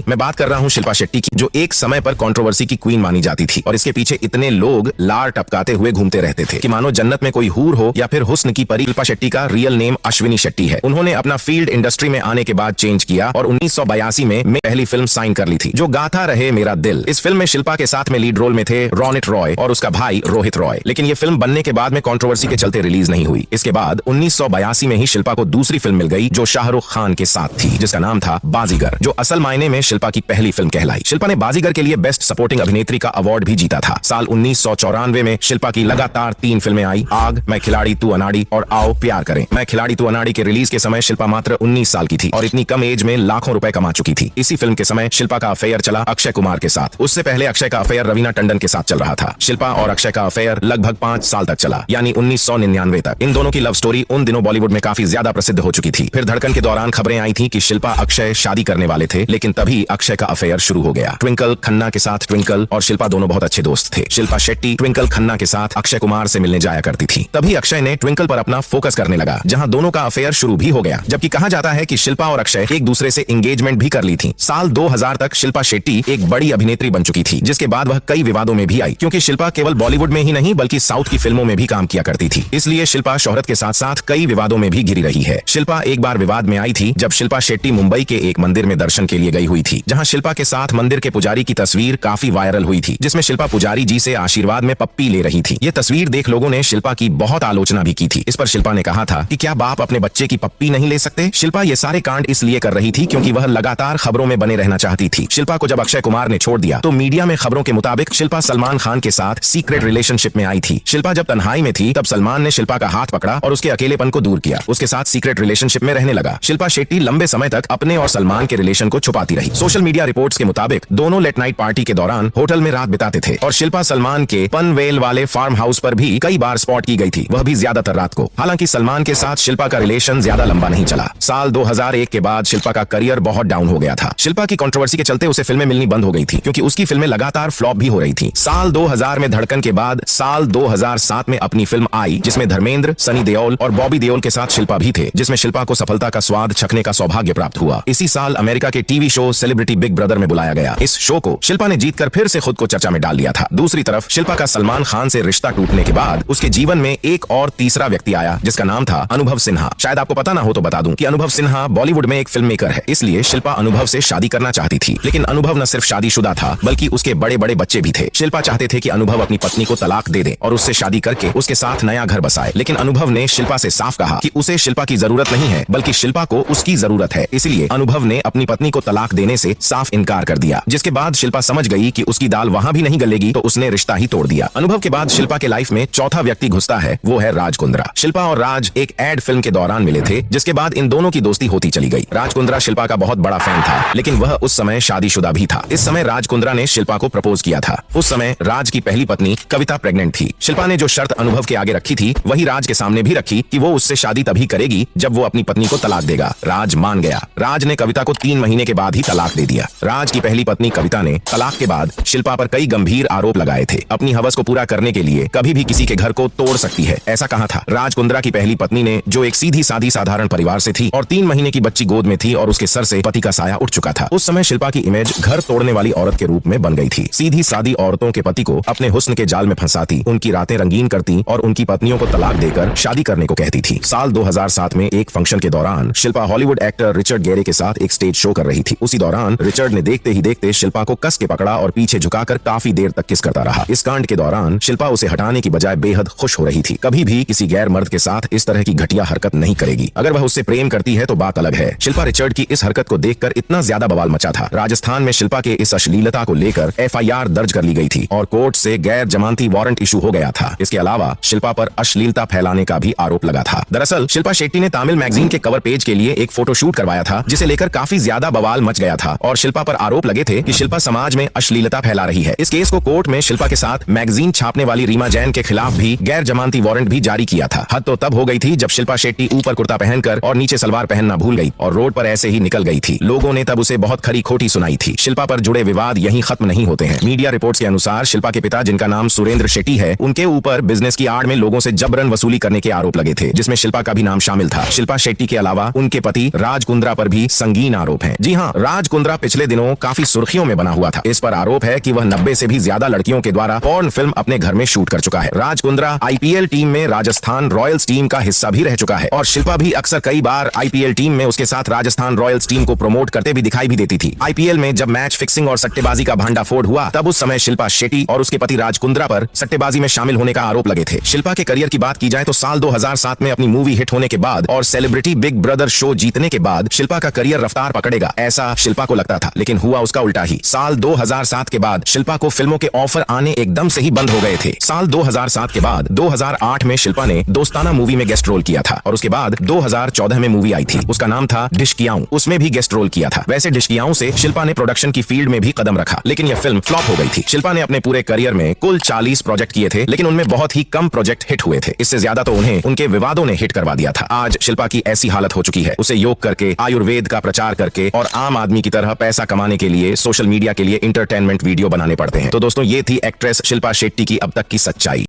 नहीं, मैं बात कर रहा हूँ शिल्पा शेट्टी की, जो एक समय पर कंट्रोवर्सी की क्वीन मानी जाती थी और इसके पीछे इतने लोग लार टपकाते हुए घूमते रहते थे कि मानो जन्नत में कोई हूर हो या फिर हुस्न की परी। शिल्पा शेट्टी का रियल नेम अश्विनी शेट्टी है। उन्होंने अपना फील्ड इंडस्ट्री में आने के बाद चेंज किया और 1982 में पहली फिल्म साइन कर ली थी, जो गाता रहे मेरा दिल। इस फिल्म में शिल्पा के साथ में लीड रोल में थे रोनित रॉय और उसका भाई रोहित रॉय, लेकिन ये फिल्म बनने के बाद में कंट्रोवर्सी के चलते रिलीज नहीं हुई। इसके बाद 1982 में ही शिल्पा को दूसरी फिल्म मिल गई जो शाहरुख खान के साथ थी, जिसका नाम था बाजीगर, जो असल मायने में शिल्पा की पहली फिल्म कहलाई। शिल्पा ने बाजीगर के लिए बेस्ट सपोर्टिंग अभिनेत्री का अवार्ड भी जीता था। साल 1994 में शिल्पा की लगातार 3 फिल्में आई, आग, मैं खिलाड़ी तू अनाड़ी और आओ प्यार करें। मैं खिलाड़ी तू अनाड़ी के रिलीज के समय शिल्पा मात्र 19 साल की थी और इतनी कम एज में लाखों रुपए कमा चुकी थी। इसी फिल्म के समय शिल्पा का अफेयर चला अक्षय कुमार के साथ। उससे पहले अक्षय का अफेयर रवीना टंडन के साथ चल रहा था। शिल्पा और अक्षय का अफेयर लगभग 5 साल तक चला, यानी 1999 तक। इन दोनों की लव स्टोरी उन दिनों बॉलीवुड में काफी ज्यादा प्रसिद्ध हो चुकी थी। फिर धड़कन के दौरान खबरें आई थी कि शिल्पा अक्षय शादी करने वाले थे, लेकिन तभी अक्षय का अफेयर शुरू हो गया। ट्विंकल खन्ना के साथ ट्विंकल और शिल्पा दोनों बहुत अच्छे दोस्त थे। शिल्पा शेट्टी ट्विंकल खन्ना के साथ अक्षय कुमार से मिलने जाया करती थी। तभी अक्षय ने ट्विंकल पर अपना फोकस करने लगा, जहां दोनों का अफेयर शुरू भी हो गया। जबकि कहा जाता है कि शिल्पा और अक्षय एक दूसरे से एंगेजमेंट भी कर ली थी। साल 2000 तक शिल्पा शेट्टी एक बड़ी अभिनेत्री बन चुकी थी, जिसके बाद वह कई विवादों में भी आई, क्योंकि शिल्पा केवल बॉलीवुड में ही नहीं बल्कि साउथ की फिल्मों में भी काम किया करती थी। इसलिए शिल्पा शोहरत के साथ साथ कई विवादों में भी घिरी रही है। शिल्पा एक बार विवाद में आई थी जब शिल्पा शेट्टी मुंबई के एक मंदिर में दर्शन के लिए गई हुई थी, जहां शिल्पा के साथ मंदिर के पुजारी की तस्वीर काफी वायरल हुई थी, जिसमें शिल्पा पुजारी जी से आशीर्वाद में पप्पी ले रही थी। ये तस्वीर देख लोगों ने शिल्पा की बहुत आलोचना भी की थी। इस पर शिल्पा ने कहा था कि क्या बाप अपने बच्चे की पप्पी नहीं ले सकते। शिल्पा ये सारे कांड इसलिए कर रही थी क्योंकि वह लगातार खबरों में बने रहना चाहती थी। शिल्पा को जब अक्षय कुमार ने छोड़ दिया तो मीडिया में खबरों के मुताबिक शिल्पा सलमान खान के साथ सीक्रेट रिलेशनशिप में आई थी। शिल्पा जब तन्हाई में थी तब सलमान ने शिल्पा का हाथ पकड़ा और उसके अकेलेपन को दूर किया, उसके साथ सीक्रेट रिलेशनशिप में रहने लगा। शिल्पा शेट्टी लंबे समय तक अपने और सलमान के रिलेशन को छुपाती रही। सोशल मीडिया रिपोर्ट्स के मुताबिक दोनों लेट नाइट पार्टी के दौरान होटल में रात बिताते थे और शिल्पा सलमान के पनवेल वाले फार्म हाउस पर भी कई बार स्पॉट की गई थी, वह भी ज्यादातर रात को। हालांकि सलमान के साथ शिल्पा का रिलेशन ज्यादा लंबा नहीं चला। साल 2001 के बाद शिल्पा का करियर बहुत डाउन हो गया था। शिल्पा की कंट्रोवर्सी के चलते उसे फिल्में मिलनी बंद हो गई थी, क्योंकि उसकी फिल्में लगातार फ्लॉप भी हो रही थी। साल 2000 में धड़कन के बाद साल 2007 में अपनी फिल्म आई, जिसमें धर्मेंद्र, सनी देओल और बॉबी देओल के साथ शिल्पा भी थे, जिसमें शिल्पा को सफलता का स्वाद चखने का सौभाग्य प्राप्त हुआ। इसी साल अमेरिका के TV show celebrity big brother में बुलाया गया। इस शो को शिल्पा ने जीतकर फिर से खुद को चर्चा में डाल लिया था। दूसरी तरफ शिल्पा का सलमान खान से रिश्ता टूटने के बाद उसके जीवन में एक और तीसरा व्यक्ति आया, जिसका नाम था अनुभव सिन्हा। शायद आपको पता ना हो तो बता दूं कि अनुभव सिन्हा बॉलीवुड में एक फिल्म मेकर है, इसलिए शिल्पा अनुभव से शादी करना चाहती थी। लेकिन अनुभव न सिर्फ शादीशुदा था बल्कि उसके बड़े बड़े बच्चे भी थे। शिल्पा चाहते थे कि अनुभव अपनी पत्नी को तलाक दे दे और उससे शादी करके उसके साथ नया घर बसाए, लेकिन अनुभव ने शिल्पा से साफ कहा कि उसे शिल्पा की जरूरत नहीं है बल्कि शिल्पा को उसकी जरूरत है। इसलिए अनुभव ने अपनी पत्नी को तलाक देने से साफ इनकार कर दिया, जिसके बाद शिल्पा समझ गई कि उसकी दाल वहां भी नहीं गलेगी, तो उसने रिश्ता ही तोड़ दिया। अनुभव के बाद शिल्पा के लाइफ में चौथा व्यक्ति घुसता है, वो है राज कुंद्रा। शिल्पा और राज एक एड फिल्म के दौरान मिले थे, जिसके बाद इन दोनों की दोस्ती होती चली गई। राज कुंद्रा शिल्पा का बहुत बड़ा फैन था, लेकिन वह उस समय शादीशुदा भी था। इस समय राज कुंद्रा ने शिल्पा को प्रपोज किया था। उस समय राज की पहली पत्नी कविता प्रेग्नेंट थी। शिल्पा ने जो शर्त अनुभव के आगे रखी थी वही राज के सामने भी रखी कि वो उससे शादी तभी करेगी जब वो अपनी पत्नी को तलाक देगा। राज मान गया। राज ने कविता को 3 महीने के बाद ही तलाक दे दिया। राज की पहली पत्नी कविता ने तलाक के बाद शिल्पा पर कई गंभीर आरोप लगाए थे। अपनी हवस को पूरा करने के लिए कभी भी किसी के घर को तोड़ सकती है, ऐसा कहा था। राज कुंद्रा की पहली पत्नी ने, जो एक सीधी सादी साधारण परिवार से थी और 3 महीने की बच्ची गोद में थी और उसके सर से पति का साया उठ चुका था, उस समय शिल्पा की इमेज घर तोड़ने वाली औरत के रूप में बन गई थी। सीधी सादी औरतों के पति को अपने हुस्न के जाल में फंसाती, उनकी रातें रंगीन करती और उनकी पत्नियों को तलाक देकर शादी करने को कहती थी। साल 2007 में एक फंक्शन के दौरान Shilpa Hollywood actor Richard Gere के साथ एक स्टेज शो कर रही थी। उसी दौरान रिचर्ड ने देखते ही देखते शिल्पा को कस के पकड़ा और पीछे झुकाकर काफी देर तक किस करता रहा। इस कांड के दौरान शिल्पा उसे हटाने की बजाय बेहद खुश हो रही थी। कभी भी किसी गैर मर्द के साथ इस तरह की घटिया हरकत नहीं करेगी। अगर वह उससे प्रेम करती है तो बात अलग है। शिल्पा रिचर्ड की इस हरकत को देखकर इतना ज्यादा बवाल मचा था। राजस्थान में शिल्पा के इस अश्लीलता को लेकर FIR दर्ज कर ली गई थी और कोर्ट से गैर जमानती वारंट इशू हो गया था। इसके अलावा शिल्पा पर अश्लीलता फैलाने का भी आरोप लगा था। दरअसल शिल्पा शेट्टी ने तमिल मैगजीन के कवर पेज के लिए एक फोटो शूट करवाया था, जिसे लेकर काफी ज्यादा बवाल मच गया था और शिल्पा पर आरोप लगे थे कि शिल्पा समाज में अश्लीलता फैला रही है। इस केस को कोर्ट में शिल्पा के साथ मैगजीन छापने वाली रीमा जैन के खिलाफ भी गैर जमानती वारंट भी जारी किया था। हद तो तब हो गई थी जब शिल्पा शेट्टी ऊपर कुर्ता पहनकर और नीचे सलवार पहनना भूल गई और रोड पर ऐसे ही निकल गई थी। लोगों ने तब उसे बहुत खरी खोटी सुनाई थी। शिल्पा पर जुड़े विवाद यहीं खत्म नहीं होते हैं। मीडिया रिपोर्ट्स के अनुसार शिल्पा के पिता, जिनका नाम सुरेंद्र शेट्टी है, उनके ऊपर बिजनेस की आड़ में लोगों से जबरन वसूली करने के आरोप लगे थे, जिसमें शिल्पा का भी नाम शामिल था। शिल्पा शेट्टी के अलावा उनके पति राज कुंद्रा पर भी संगीन आरोप हैं। जी हाँ, राज कुंद्रा पिछले दिनों काफी सुर्खियों में बना हुआ था। इस पर आरोप है कि वह 90 से भी ज्यादा लड़कियों के द्वारा पॉर्न फिल्म अपने घर में शूट कर चुका है। राज कुंद्रा आईपीएल टीम में राजस्थान रॉयल्स टीम का हिस्सा भी रह चुका है और शिल्पा भी अक्सर कई बार आईपीएल टीम में उसके साथ राजस्थान रॉयल्स टीम को प्रमोट करते भी दिखाई भी देती थी। आईपीएल में जब मैच फिक्सिंग और सट्टेबाजी का भांडाफोड़ हुआ तब उस समय शिल्पा शेट्टी और उसके पति राज कुंद्रा पर सट्टेबाजी में शामिल होने का आरोप लगे थे। शिल्पा के करियर की बात की जाए तो साल 2007 में अपनी मूवी हिट होने के बाद और सेलिब्रिटी बिग ब्रदर शो जीतने के बाद शिल्पा का करियर रफ्तार पकड़ेगा, ऐसा शिल्पा को लगता था, लेकिन हुआ उसका उल्टा ही। साल 2007 के बाद शिल्पा को फिल्मों के ऑफर आने एकदम से ही बंद हो गए थे। साल 2007 के बाद 2008 में शिल्पा ने दोस्ताना मूवी में गेस्ट रोल किया था और उसके बाद 2014 में मूवी आई थी, उसका नाम था डिशकियाऊं, उसमें भी गेस्ट रोल किया था। वैसे डिशकियाऊं से शिल्पा ने प्रोडक्शन की फील्ड में भी कदम रखा, लेकिन यह फिल्म फ्लॉप हो गई थी। शिल्पा ने अपने पूरे करियर में कुल 40 प्रोजेक्ट किए थे, लेकिन उनमें बहुत ही कम प्रोजेक्ट हिट हुए थे। इससे ज्यादा तो उन्हें उनके विवादों ने हिट करवा दिया था। आज शिल्पा की ऐसी हालत हो चुकी है, उसे योग करके, आयुर्वेद का प्रचार करके और आम आदमी की तरह पैसा कमाने के लिए सोशल मीडिया के लिए इंटरटेनमेंट वीडियो बनाने पड़ते हैं। तो दोस्तों, ये थी एक्ट्रेस शिल्पा शेट्टी की अब तक की सच्चाई।